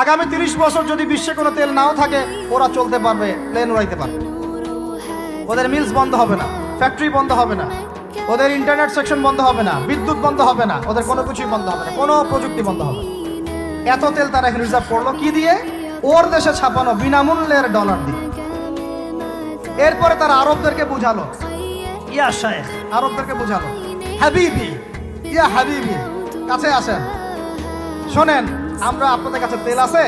আগামী 30 বছর যদি বিশ্বে কোনো তেল নাও থাকে, ওরা চলতে পারবে, প্লেন উড়াইতে পারবে। ওদের মিলস বন্ধ হবে না, ফ্যাক্টরি বন্ধ হবে না, ওদের ইন্টারনেট সেকশন বন্ধ হবে না, বিদ্যুৎ বন্ধ হবে না, ওদের কোনো কিছুই বন্ধ হবে না, কোনো প্রযুক্তি বন্ধ হবে না। এত তেল তারা এখন রিজার্ভ করলো কি দিয়ে? ওর দেশে ছাপানো বিনামূল্যের ডলার দিয়ে। এরপরে তারা আরবদেরকে বুঝালো, ইয়া শাইখ, আরবদেরকে বুঝালো, হাবিবি, ইয়া হাবিবি, কাছে আসেন, শোনেন, আমরা আপনাদের কাছে তেল আছে,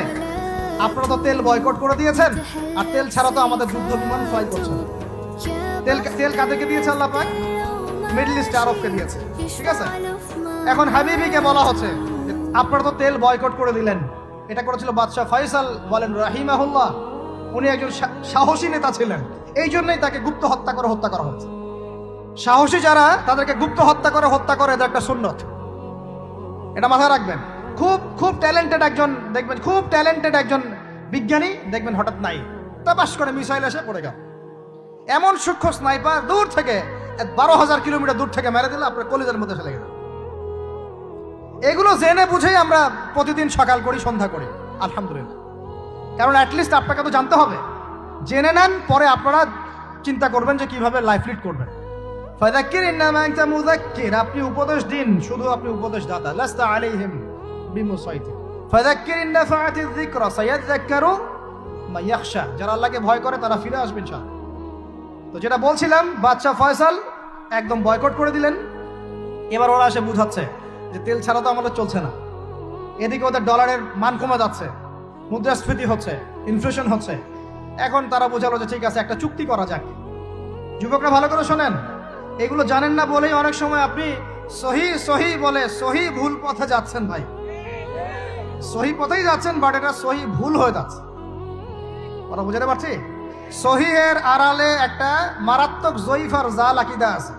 আপনারা তো তেল বয়কট করে দিয়েছেন, আর তেল ছাড়া তো আমাদের যুদ্ধ বিমান ফ্লাই করছে না। তেল কাদেরকে দিয়েছে আল্লাহ পাক? মিডল ইস্ট আরবকে দিয়েছে, ঠিক আছে? এখন হাবিবিকে বলা হচ্ছে আপনারা তো তেল বয়কট করে দিলেন। এটা করেছিল বাদশাহ ফয়সাল বলেন রাহিমাহুল্লাহ, উনি একজন সাহসী নেতা ছিলেন, এই জন্যই তাকে গুপ্ত হত্যা করা হয়েছে। সাহসী যারা, তাদেরকে গুপ্ত হত্যা করে এদের একটা সুন্নত, এটা মাথায় রাখবেন। খুব ট্যালেন্টেড একজন দেখবেন, খুব ট্যালেন্টেড একজন বিজ্ঞানী দেখবেন হঠাৎ নাই, তাবাস করে মিসাইল এসে পড়ে গেল। এমন সূক্ষ্ম স্নাইপার দূর থেকে 12,000 কিলোমিটার দূর থেকে মেরে দিলে আপনার কলিজার মধ্যে চলে গেল। এগুলো জেনে বুঝেই আমরা প্রতিদিন সকাল করি, সন্ধ্যা করি, আলহামদুলিল্লাহ। কারণ অ্যাটলিস্ট আপনাকে তো জানতে হবে, জেনে নেন, পরে আপনারা চিন্তা করবেন যে কিভাবে লাইফ লিড করবেন। ফাযাক্কির ইন্নামা আনতা মুযাক্কির, আপনি উপদেশ দিন, শুধু আপনি উপদেশ দাতা, লাস্তা আলাইহিম বিমুসাইতির। ফাযাক্কির ইন নাফাআতিয যিকরা সায়াযাক্কারু মা ইয়াখশা, যারা আল্লাহকে ভয় করে তারা ফিরে আসবে ইনশাআল্লাহ। তো যেটা বলছিলাম, বাদশা ফয়সাল একদম বয়কট করে দিলেন। এবার ওরা এসে বুঝাচ্ছে যে তেল ছাড়া তো আমাদের চলছে না, এদিকে ওদের ডলারের মান কমে যাচ্ছে, মুদ্রাস্ফীতি হচ্ছে, ইনফ্লেশন হচ্ছে। এখন তারা বোঝালো যে ঠিক আছে, একটা চুক্তি করা যাক। যুবকরা ভালো করে শোনেন, এগুলো জানেন না বলেই অনেক সময় আপনি সহি বলে সহি ভুল পথে যাচ্ছেন। ভাই, সহি পথেই যাচ্ছেন, বাট এটা সহি ভুল হয়ে যাচ্ছে। ওরা বুঝাতে পারছি? সহিহের আড়ালে একটা মারাত্মক জয়ীফ আর জাল আকীদা আছে,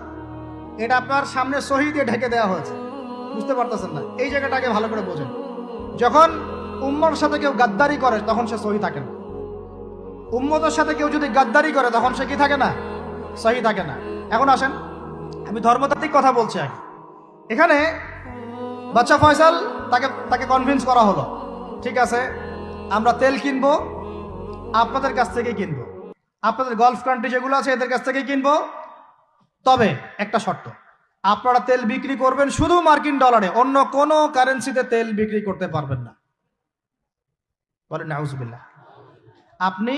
এটা আপনার সামনে সহি দিয়ে ঢেকে দেওয়া হয়েছে, বুঝতে পারতেছেন না। এই জায়গাটাকে ভালো করে বোঝেন। যখন উম্মর সাথে কেউ গাদ্দারি করে তখন সে সহি থাকে না। উম্মতের সাথে কেউ যদি গাদ্দারি করে তখন সে কি থাকে না? সহি থাকে না। এখন আসেন, আমি ধর্মতাত্ত্বিক কথা বলছি আগে। এখানে বাদশা ফয়সাল তাকে কনভিন্স করা হলো, ঠিক আছে আমরা তেল কিনবো, আপনাদের কাছ থেকেই কিনবো, আপনাদের গলফ কান্ট্রি যেগুলো আছে এদের কাছ থেকেই কিনবো, তবে একটা শর্ত, আপনারা তেল বিক্রি করবেন শুধু মার্কিন ডলারে, অন্য কোনো কারেন্সিতে তেল বিক্রি করতে পারবেন না। বলেন নাউজুবিল্লাহ। আপনি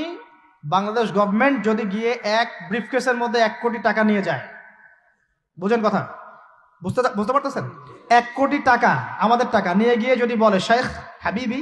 বাংলাদেশ গভর্নমেন্ট যদি গিয়ে এক ব্রিফকেসের মধ্যে 1 কোটি টাকা নিয়ে যায়, বুঝেন কথা, বুঝতে পারতেছেন? 1 কোটি টাকা আমাদের টাকা নিয়ে গিয়ে যদি বলে শেখ হাবিবি